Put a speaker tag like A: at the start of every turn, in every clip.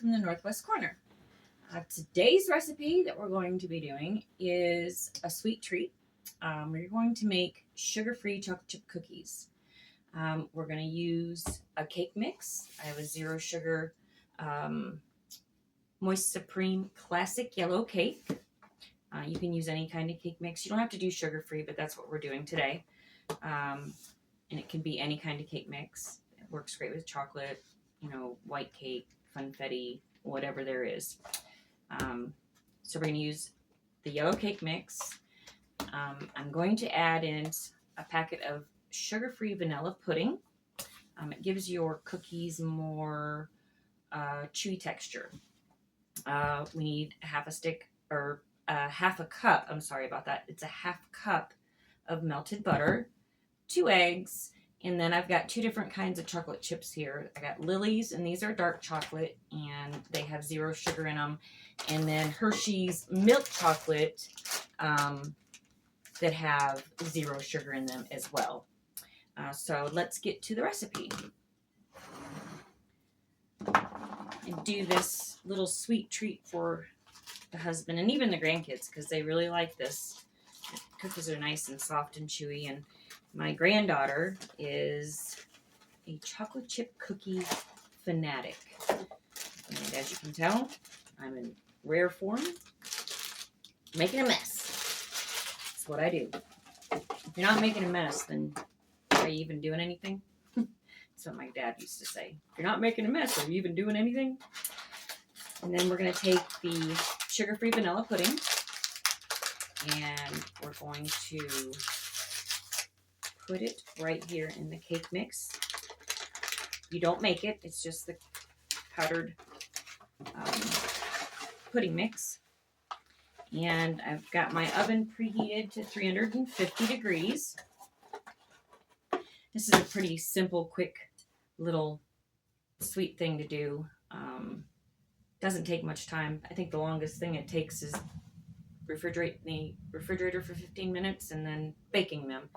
A: from the Northwest Corner. Today's recipe that we're going to be doing is a sweet treat. We're going to make sugar-free chocolate chip cookies. We're going to use a cake mix. I have a zero sugar Moist Supreme Classic Yellow Cake. You can use any kind of cake mix. You don't have to do sugar-free, but that's what we're doing today. And it can be any kind of cake mix. It works great with chocolate, white cake, funfetti, whatever there is. So we're going to use the yellow cake mix. I'm going to add in a packet of sugar-free vanilla pudding. It gives your cookies more chewy texture. We need half a cup. I'm sorry about that. It's a half cup of melted butter, 2 eggs, and then I've got 2 different kinds of chocolate chips here. I got Lily's, and these are dark chocolate, and they have 0 sugar in them. And then Hershey's milk chocolate that have 0 sugar in them as well. So let's get to the recipe. And do this little sweet treat for the husband and even the grandkids because they really like this. The cookies are nice and soft and chewy, and my granddaughter is a chocolate chip cookie fanatic. And as you can tell, I'm in rare form, making a mess. That's what I do. If you're not making a mess, then are you even doing anything? That's what my dad used to say. If you're not making a mess, are you even doing anything? And then we're going to take the sugar-free vanilla pudding, and we're going to put it right here in the cake mix. You don't make it. It's just the powdered pudding mix. And I've got my oven preheated to 350 degrees. This is a pretty simple, quick, little sweet thing to do. Doesn't take much time. I think the longest thing it takes is refrigerate the refrigerator for 15 minutes and then baking them.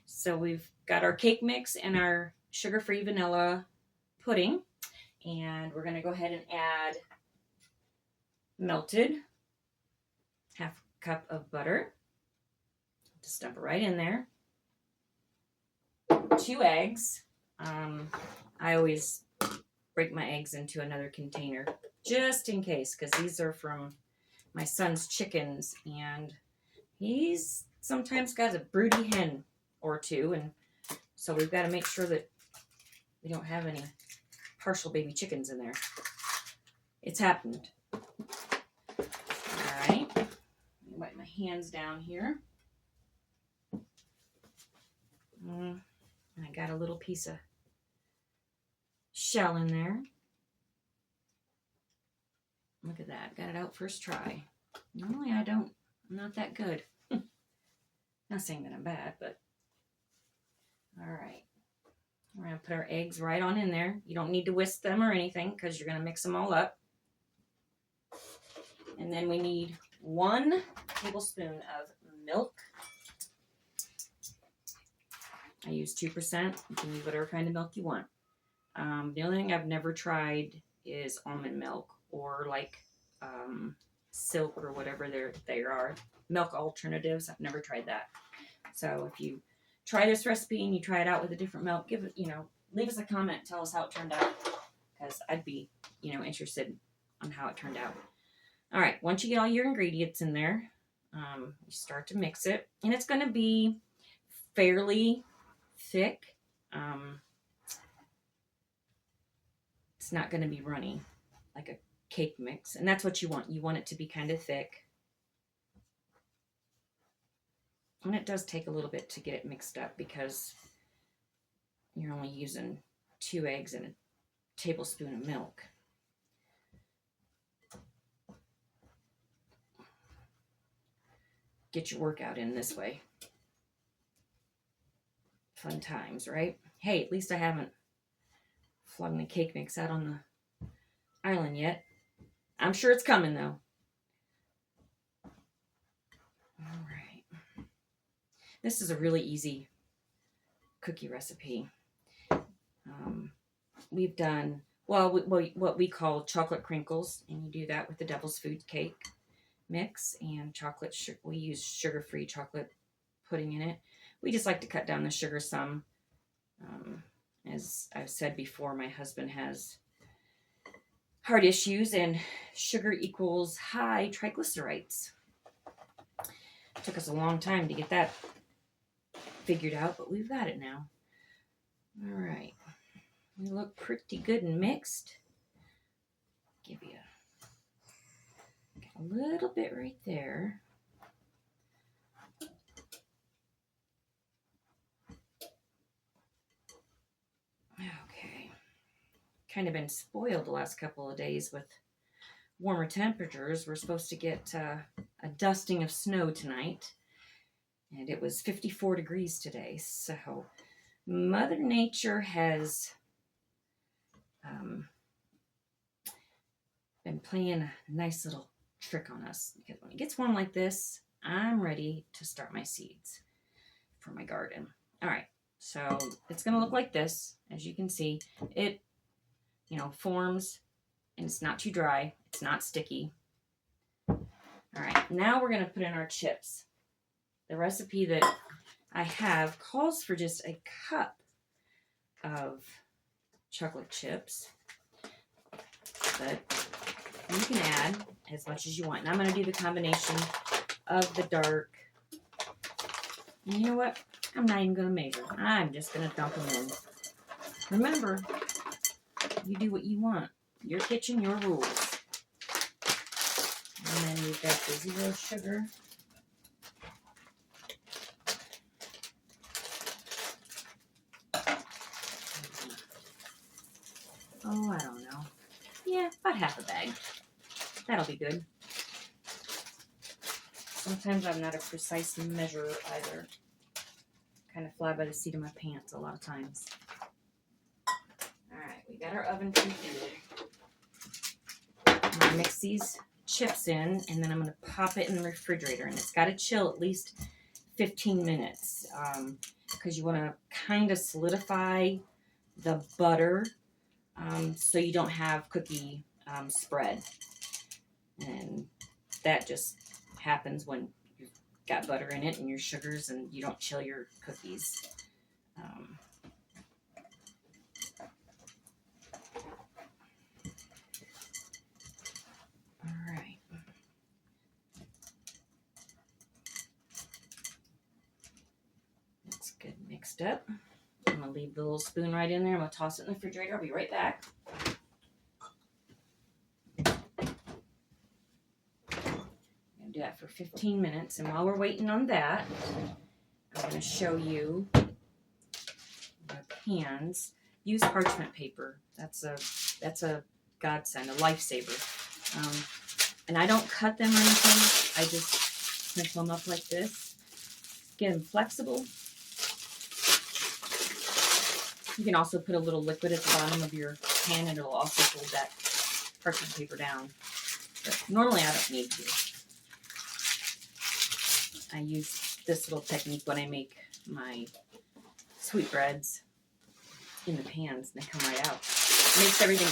A: So we've got our cake mix and our sugar-free vanilla pudding, and we're going to go ahead and add melted half cup of butter. Just dump it right in there. 2 eggs. I always break my eggs into another container just in case, because these are from my son's chickens, and he's sometimes got a broody hen or 2, and so we've got to make sure that we don't have any partial baby chickens in there. It's happened. All right, let me wipe my hands down here. And I got a little piece of shell in there. Look at that. Got it out first try. Normally I'm not that good. Not saying that I'm bad, but all right. We're going to put our eggs right on in there. You don't need to whisk them or anything because you're going to mix them all up. And then we need 1 tablespoon of milk. I use 2%. You can use whatever kind of milk you want. The only thing I've never tried is almond milk or like Silk or whatever there are. Milk alternatives. I've never tried that. So if you try this recipe and you try it out with a different milk, give it, leave us a comment. Tell us how it turned out, because I'd be, interested on how it turned out. All right. Once you get all your ingredients in there, you start to mix it, and it's going to be fairly thick. It's not going to be runny like a cake mix, and that's what you want. You want it to be kind of thick. And it does take a little bit to get it mixed up because you're only using 2 eggs and a tablespoon of milk. Get your workout in this way. Fun times, right? Hey, at least I haven't flung the cake mix out on the island yet. I'm sure it's coming, though. All right. This is a really easy cookie recipe. We've done well, what we call chocolate crinkles, and you do that with the devil's food cake mix and chocolate. We use sugar-free chocolate pudding in it. We just like to cut down the sugar some. As I've said before, my husband has heart issues, and sugar equals high triglycerides. It took us a long time to get that figured out, but we've got it now. All right. We look pretty good and mixed. Give you a little bit right there. Okay. Kind of been spoiled the last couple of days with warmer temperatures. We're supposed to get a dusting of snow tonight, and it was 54 degrees today. So Mother Nature has been playing a nice little trick on us, because when it gets warm like this, I'm ready to start my seeds for my garden. All right, so it's going to look like this. As you can see, it forms, and it's not too dry. It's not sticky. All right, now we're going to put in our chips. The recipe that I have calls for just a cup of chocolate chips, but you can add as much as you want. And I'm going to do the combination of the dark. And you know what? I'm not even going to measure. I'm just going to dump them in. Remember, you do what you want. Your kitchen, your rules. And then we've got the 0 sugar. Oh, I don't know. Yeah, about half a bag. That'll be good. Sometimes I'm not a precise measurer either. Kind of fly by the seat of my pants a lot of times. Alright, we got our oven preheated. I'm going to mix these chips in, and then I'm going to pop it in the refrigerator. And it's got to chill at least 15 minutes because you want to kind of solidify the butter so you don't have cookie spread. And that just happens when you've got butter in it and your sugars and you don't chill your cookies. All right. That's good mixed up. I'm going to leave the little spoon right in there. I'm going to toss it in the refrigerator. I'll be right back. Do that for 15 minutes, and while we're waiting on that, I'm going to show you the pans. Use parchment paper. That's a godsend, a lifesaver. And I don't cut them or anything. I just print them up like this. Get them flexible. You can also put a little liquid at the bottom of your pan, and it'll also hold that parchment paper down. But normally I don't need to. I use this little technique when I make my sweetbreads in the pans, and they come right out. It makes everything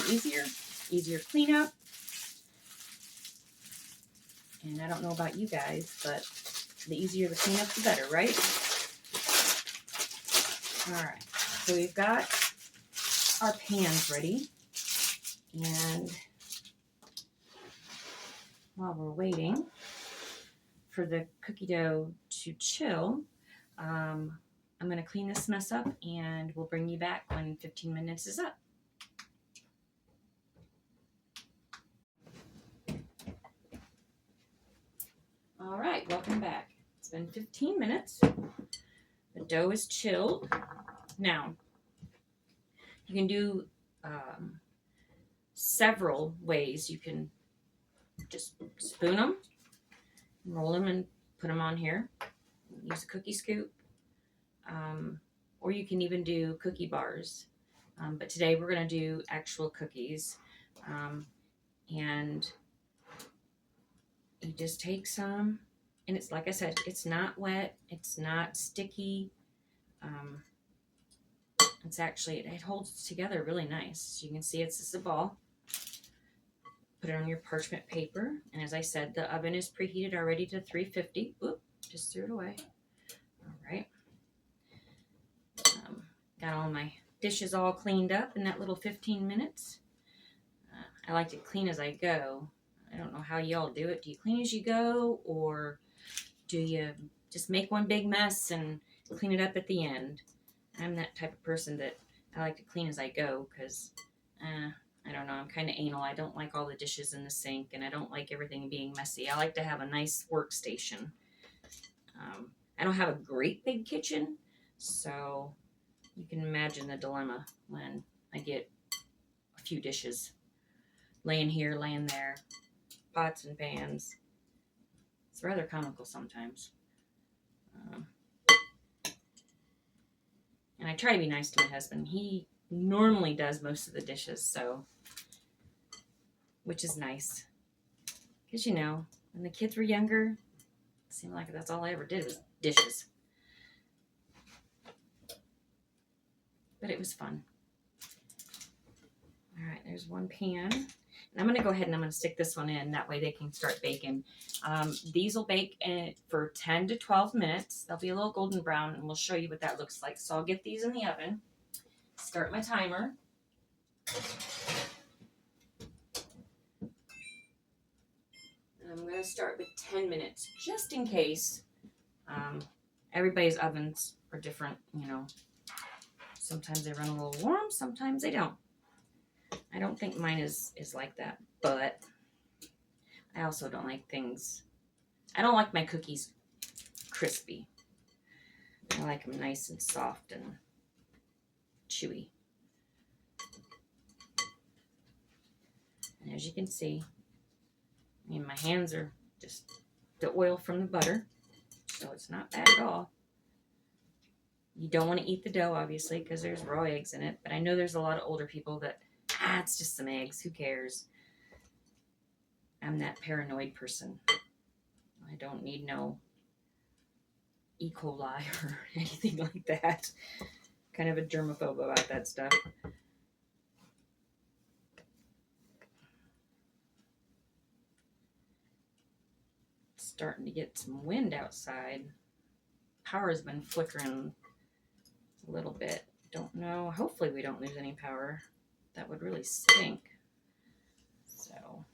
A: easier cleanup. And I don't know about you guys, but the easier the cleanup, the better, right? All right, so we've got our pans ready. And while we're waiting for the cookie dough to chill, I'm going to clean this mess up, and we'll bring you back when 15 minutes is up. All right, welcome back. It's been 15 minutes. The dough is chilled. Now, you can do several ways. You can just spoon them, roll them, and put them on here. Use a cookie scoop. Or you can even do cookie bars. But today we're going to do actual cookies. And you just take some, and it's like I said, it's not wet, it's not sticky. It's actually, it holds together really nice. You can see it's just a ball. Put it on your parchment paper. And as I said, the oven is preheated already to 350. Oop, just threw it away. All right. Got all my dishes all cleaned up in that little 15 minutes. I like to clean as I go. I don't know how y'all do it. Do you clean as you go, or do you just make one big mess and clean it up at the end? I'm that type of person that I like to clean as I go because, I don't know, I'm kind of anal. I don't like all the dishes in the sink, and I don't like everything being messy. I like to have a nice workstation. I don't have a great big kitchen, so you can imagine the dilemma when I get a few dishes laying here, laying there, pots and pans. It's rather comical sometimes. And I try to be nice to my husband. He normally does most of the dishes, so, which is nice. Because, you know, when the kids were younger, it seemed like that's all I ever did was dishes. But it was fun. All right, there's one pan. And I'm going to go ahead and I'm going to stick this one in. That way they can start baking. These will bake for 10 to 12 minutes. They'll be a little golden brown, and we'll show you what that looks like. So I'll get these in the oven. Start my timer. And I'm going to start with 10 minutes, just in case. Everybody's ovens are different, you know. Sometimes they run a little warm, sometimes they don't. I don't think mine is like that, but I also don't like things. I don't like my cookies crispy. I like them nice and soft and chewy. And as you can see, I mean, my hands are just the oil from the butter, so it's not bad at all. You don't want to eat the dough, obviously, because there's raw eggs in it, but I know there's a lot of older people that, it's just some eggs, who cares? I'm that paranoid person. I don't need no E. coli or anything like that. Kind of a germaphobe about that stuff. It's starting to get some wind outside. Power has been flickering a little bit. Don't know. Hopefully we don't lose any power. That would really stink. So,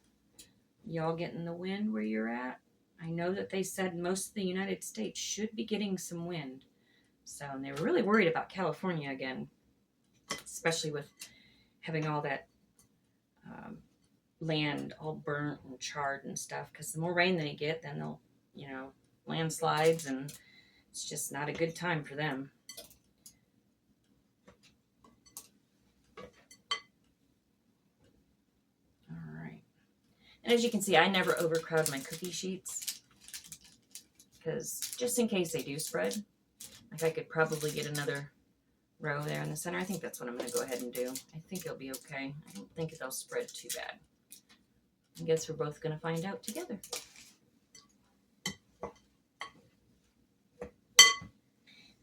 A: y'all getting the wind where you're at? I know that they said most of the United States should be getting some wind. So, and they were really worried about California again, especially with having all that land all burnt and charred and stuff. Because the more rain they get, then they'll, you know, landslides, and it's just not a good time for them. And as you can see, I never overcrowd my cookie sheets because just in case they do spread, like I could probably get another row there in the center. I think that's what I'm going to go ahead and do. I think it'll be okay. I don't think they'll spread too bad. I guess we're both going to find out together.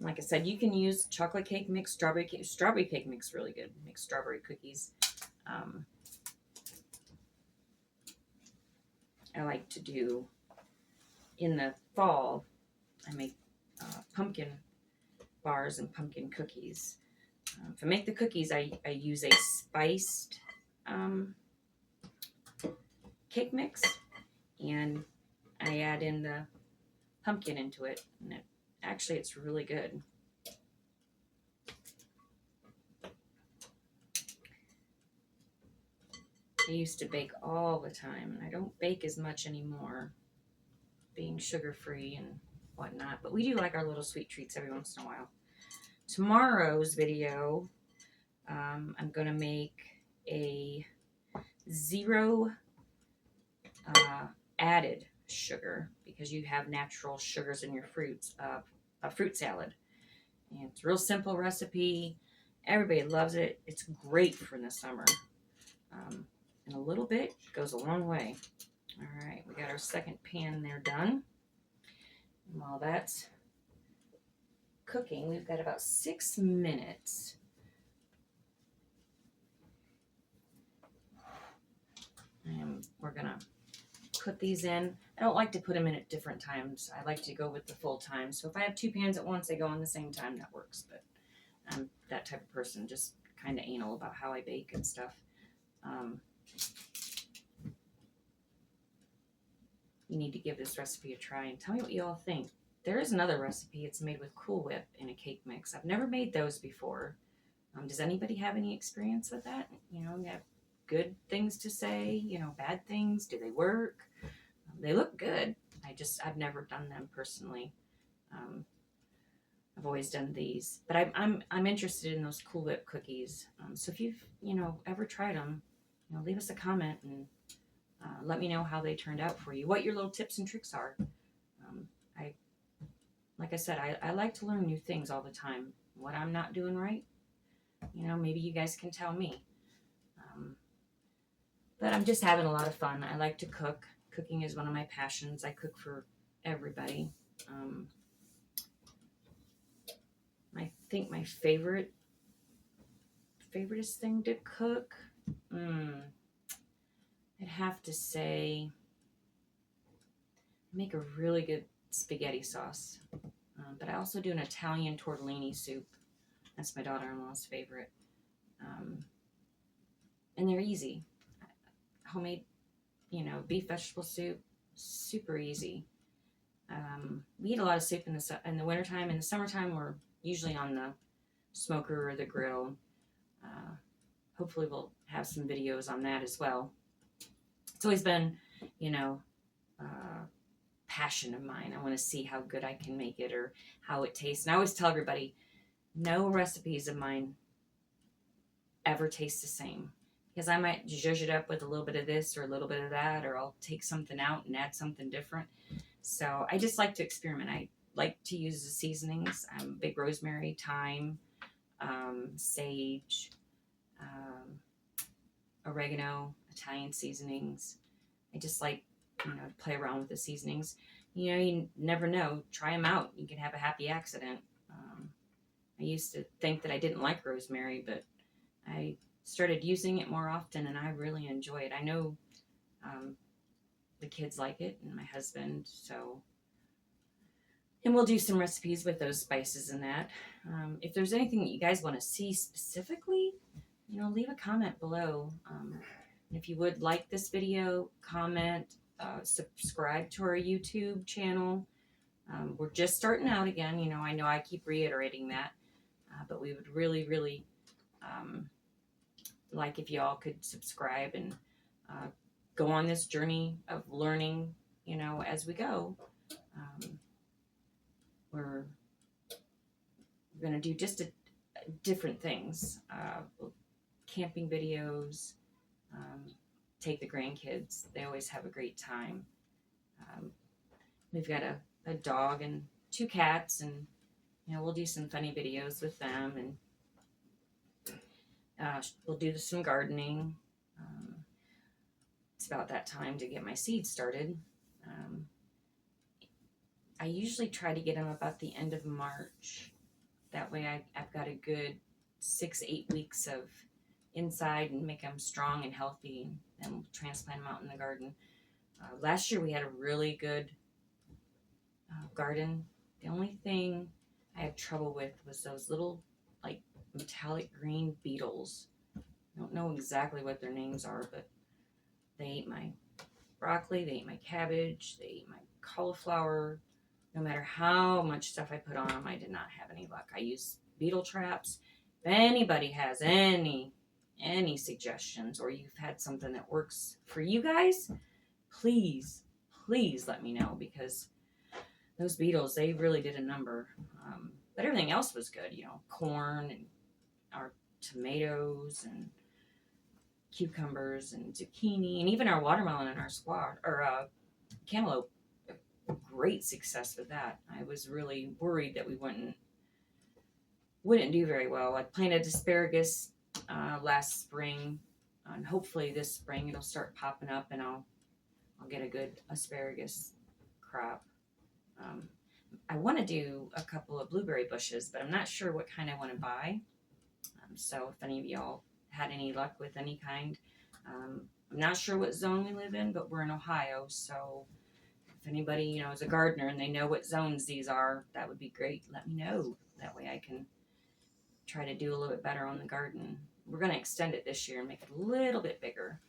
A: Like I said, you can use chocolate cake mix, strawberry cake. Strawberry cake mix really good. Make strawberry cookies. I like to do in the fall. I make pumpkin bars and pumpkin cookies. If I make the cookies, I use a spiced cake mix, and I add in the pumpkin into it, and it's really good. I used to bake all the time, and I don't bake as much anymore, being sugar-free and whatnot, but we do like our little sweet treats every once in a while. Tomorrow's video, I'm going to make a 0 added sugar, because you have natural sugars in your fruits, a fruit salad. And it's a real simple recipe. Everybody loves it. It's great for the summer. And a little bit goes a long way. All right, we got our second pan there done. And while that's cooking, we've got about 6 minutes. we're gonna put these in. I don't like to put them in at different times. I like to go with the full time. So if I have 2 pans at once, they go on the same time. That works. But I'm that type of person, just kind of anal about how I bake and stuff. You need to give this recipe a try and tell me what you all think. There is another recipe. It's made with Cool Whip in a cake mix. I've never made those before. Does anybody have any experience with that? You have good things to say, bad things. Do they work? They look good. I've never done them personally. I've always done these, but I'm interested in those Cool Whip cookies. So if you've ever tried them, leave us a comment and let me know how they turned out for you. What your little tips and tricks are. Like I said, I like to learn new things all the time. What I'm not doing right, maybe you guys can tell me. But I'm just having a lot of fun. I like to cook. Cooking is one of my passions. I cook for everybody. I think my favoriteest thing to cook, I'd have to say make a really good spaghetti sauce. But I also do an Italian tortellini soup. That's my daughter-in-law's favorite. And they're easy. Homemade, beef vegetable soup, super easy. We eat a lot of soup in the wintertime. In the summertime, we're usually on the smoker or the grill. Hopefully we'll have some videos on that as well. It's always been, passion of mine. I want to see how good I can make it or how it tastes. And I always tell everybody, no recipes of mine ever taste the same. Because I might zhuzh it up with a little bit of this or a little bit of that, or I'll take something out and add something different. So I just like to experiment. I like to use the seasonings. Big rosemary, thyme, sage, oregano, Italian seasonings. I just like, to play around with the seasonings. You never know. Try them out. You can have a happy accident. I used to think that I didn't like rosemary, but I started using it more often, and I really enjoy it. I know the kids like it, and my husband, and we'll do some recipes with those spices and that. If there's anything that you guys want to see specifically, leave a comment below. And if you would like this video, comment, subscribe to our YouTube channel. We're just starting out again. I know I keep reiterating that, but we would really, really like if y'all could subscribe and go on this journey of learning, as we go. We're going to do just different things. Camping videos, take the grandkids. They always have a great time. We've got a dog and 2 cats, and we'll do some funny videos with them, and we'll do some gardening. It's about that time to get my seeds started. I usually try to get them about the end of March. That way I've got a good 6-8 weeks of inside and make them strong and healthy, and we'll transplant them out in the garden. Last year we had a really good garden. The only thing I had trouble with was those little metallic green beetles. I don't know exactly what their names are, but they ate my broccoli, they ate my cabbage, they ate my cauliflower. No matter how much stuff I put on them, I did not have any luck. I use beetle traps. If anybody has any suggestions, or you've had something that works for you guys, please let me know, because those beetles, they really did a number. But everything else was good, corn and our tomatoes and cucumbers and zucchini, and even our watermelon and our squash or cantaloupe. Great success with that. I was really worried that we wouldn't do very well. I planted asparagus last spring, and hopefully this spring it'll start popping up, and I'll get a good asparagus crop. I want to do a couple of blueberry bushes, but I'm not sure what kind I want to buy. So if any of y'all had any luck with any kind, I'm not sure what zone we live in, but we're in Ohio, so if anybody, is a gardener and they know what zones these are, that would be great. Let me know. That way I can try to do a little bit better on the garden. We're going to extend it this year and make it a little bit bigger.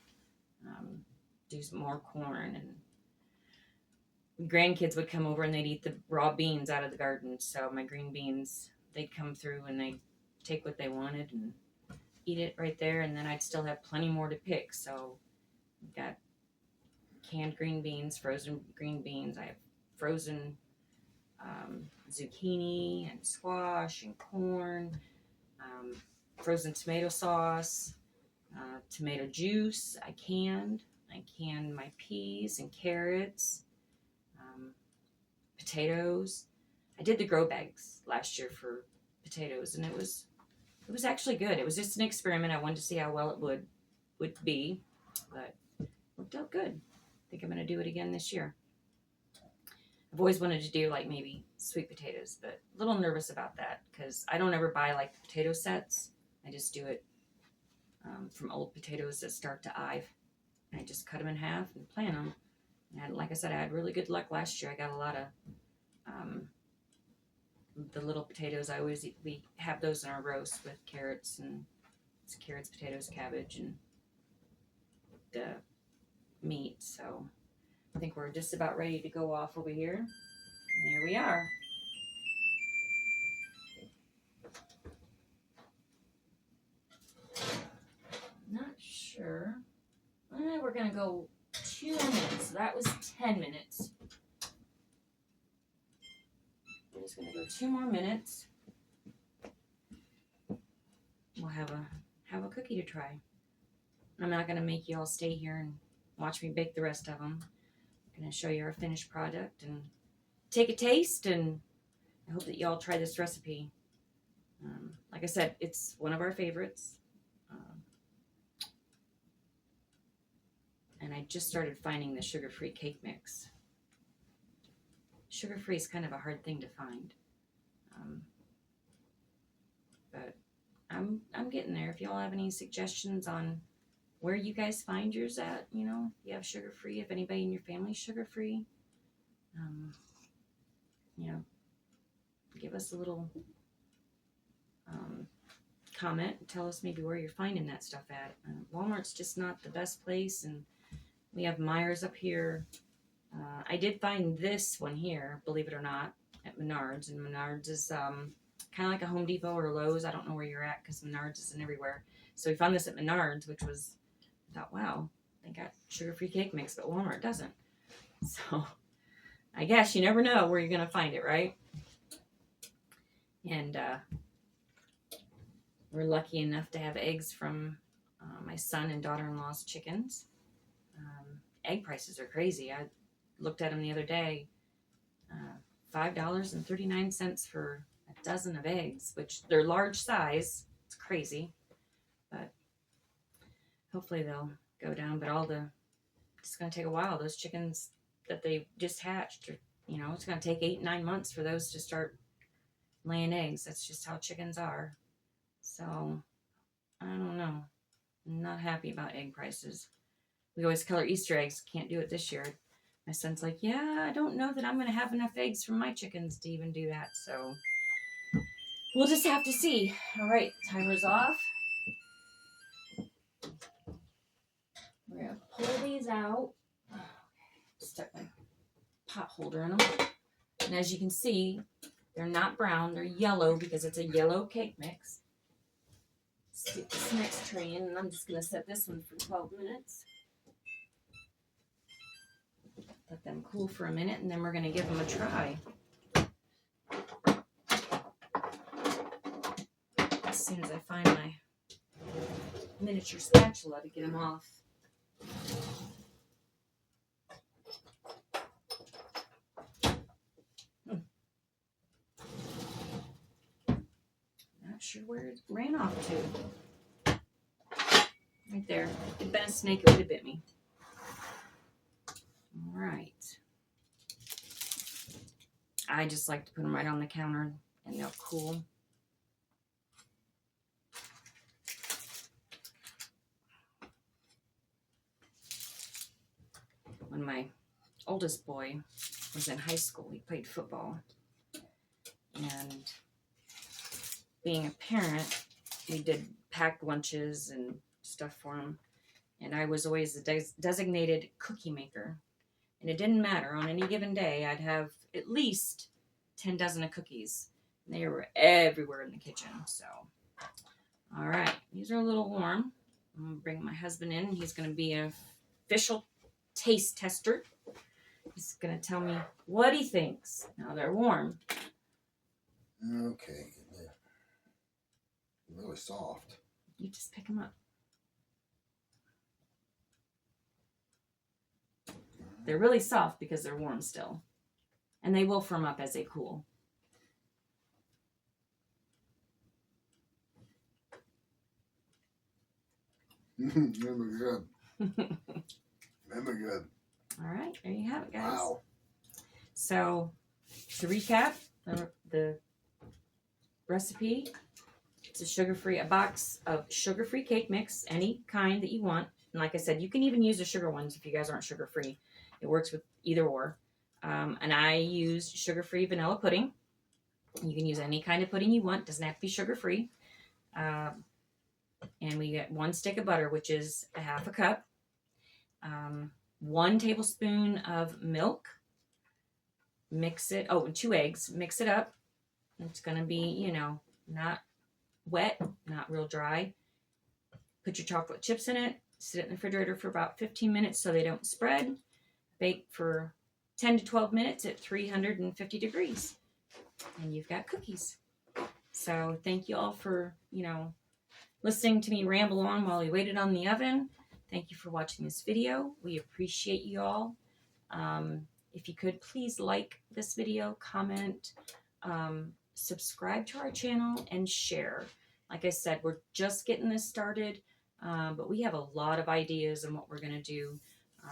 A: Do some more corn, and grandkids would come over and they'd eat the raw beans out of the garden. So my green beans, they'd come through and they'd take what they wanted and eat it right there, and then I'd still have plenty more to pick. So we've got canned green beans, frozen green beans. I have frozen zucchini and squash and corn, frozen tomato sauce, tomato juice. I canned my peas and carrots, potatoes. I did the grow bags last year for potatoes, and it was actually good. It was just an experiment. I wanted to see how well it would be, but it worked out good. I think I'm going to do it again this year. I've always wanted to do like maybe sweet potatoes, but a little nervous about that because I don't ever buy like potato sets. I just do it from old potatoes that start to Ive. I just cut them in half and plant them. And like I said, I had really good luck last year. I got a lot of the little potatoes. I always eat, we have those in our roast with carrots, and it's carrots, potatoes, cabbage, and the meat. So I think we're just about ready to go off over here. And there we are. Not sure. We're going to go 2 minutes. So that was 10 minutes. I'm just going to go 2 more minutes. We'll have a cookie to try. I'm not going to make you all stay here and watch me bake the rest of them. I'm going to show you our finished product and take a taste, and I hope that you all try this recipe. Like I said, it's one of our favorites. And I just started finding the sugar-free cake mix. Sugar-free is kind of a hard thing to find. But I'm getting there. If y'all have any suggestions on where you guys find yours at, if you have sugar-free, if anybody in your family is sugar-free, give us a little comment and tell us maybe where you're finding that stuff at. Walmart's just not the best place, and we have Meijer's up here. I did find this one here, believe it or not, at Menards, and Menards is kind of like a Home Depot or Lowe's. I don't know where you're at because Menards isn't everywhere. So we found this at Menards, which was, I thought, wow, they got sugar-free cake mix, but Walmart doesn't. So I guess you never know where you're going to find it, right? And we're lucky enough to have eggs from my son and daughter-in-law's chickens. Egg prices are crazy. I looked at them the other day. $5.39 for a dozen of eggs, which they're large size. It's crazy, but hopefully they'll go down. But it's going to take a while. Those chickens that they just hatched, it's going to take 8-9 months for those to start laying eggs. That's just how chickens are. So I don't know. I'm not happy about egg prices. We always color Easter eggs. Can't do it this year. My son's like, yeah, I don't know that I'm going to have enough eggs from my chickens to even do that. So we'll just have to see. All right, timer's off. We're going to pull these out. Stuck my pot holder in them. And as you can see, they're not brown. They're yellow because it's a yellow cake mix. Stick this next tray in, and I'm just going to set this one for 12 minutes. Let them cool for a minute, and then we're going to give them a try. As soon as I find my miniature spatula to get them off. Not sure where it ran off to. Right there. If it had been a snake, it would have bit me. All right. I just like to put them right on the counter and they'll cool. when my oldest boy was in high school. He played football. And being a parent, we did packed lunches and stuff for him. And I was always the designated cookie maker. And it didn't matter. On any given day, I'd have at least 10 dozen of cookies. And they were everywhere in the kitchen. So, all right. These are a little warm. I'm going to bring my husband in. He's going to be an official taste tester. He's going to tell me what he thinks. Now they're warm.
B: Okay. They're really soft.
A: You just pick them up. They're really soft because they're warm still. And they will firm up as they cool.
B: Remember good. Remember good.
A: All right, there you have it, guys.
B: Wow.
A: So, to recap, the recipe, it's a box of sugar-free cake mix, any kind that you want. And like I said, you can even use the sugar ones if you guys aren't sugar-free. It works with either or. And I use sugar-free vanilla pudding. You can use any kind of pudding you want. It doesn't have to be sugar-free. And we get 1 stick of butter, which is a half a cup. 1 tablespoon of milk. Mix it. Oh, and 2 eggs. Mix it up. It's going to be, not wet, not real dry. Put your chocolate chips in it. Sit it in the refrigerator for about 15 minutes so they don't spread. Bake for 10 to 12 minutes at 350 degrees. And you've got cookies. So thank you all for, listening to me ramble on while we waited on the oven. Thank you for watching this video. We appreciate you all. If you could, please like this video, comment, subscribe to our channel, and share. Like I said, we're just getting this started, but we have a lot of ideas on what we're going to do.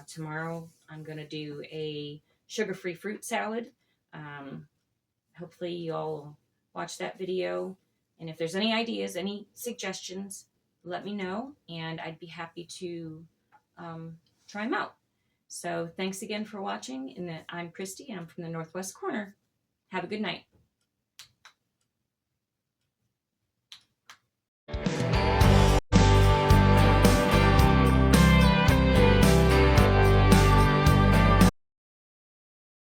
A: Tomorrow, I'm going to do a sugar-free fruit salad. Hopefully, you all watch that video. And if there's any ideas, any suggestions, let me know, and I'd be happy to try them out. So thanks again for watching, and I'm Christy, and I'm from the Northwest Corner. Have a good night.